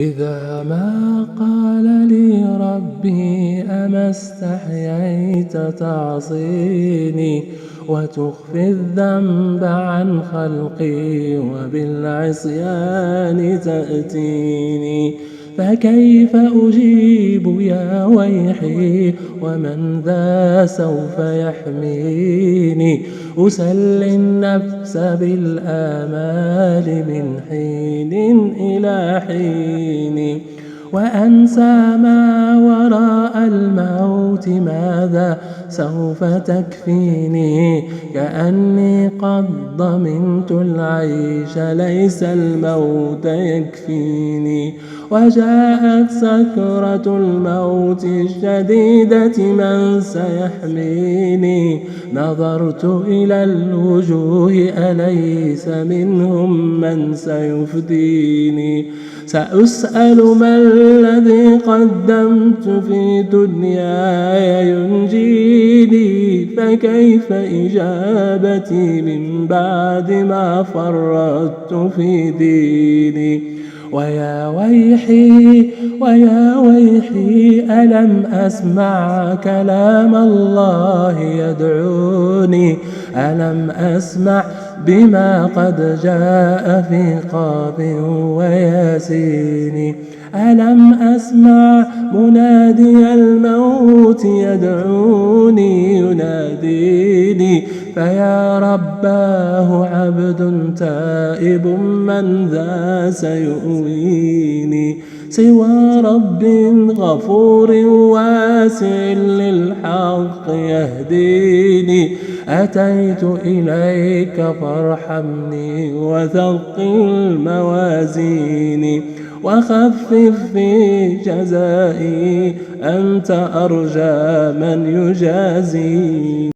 إذا ما قال لي ربي أما استحييت تعصيني وتخفي الذنب عن خلقي وبالعصيان تأتيني، فكيف أجيب يا ويحي ومن ذا سوف يحميني؟ أسلي النفس بالآمال من حين إلى حين، وأنسى ما وراء الموت ماذا سوف تكفيني؟ كأني قد ضمنت العيش ليس الموت يكفيني، وجاءت سكرة الموت الشديدة من سيحميني؟ نظرت إلى الوجوه أليس منهم من سيفديني؟ سأسأل ما الذي قدمت في دنياي ينجيني، فكيف إجابتي من بعد ما فرطت في ديني؟ ويا ويحي ألم أسمع كلام الله يدعوني؟ ألم أسمع بما قد جاء في قاف وياسين؟ ألم أسمع منادي الموت يدعوني يناديني؟ فيا رباه عبد تائب من ذا سيؤويني؟ سوى رب غفور واسع للحق يهديني، أتيت إليك فارحمني وثقل موازيني، وخفف في جزائي أنت أرجى من يجازي.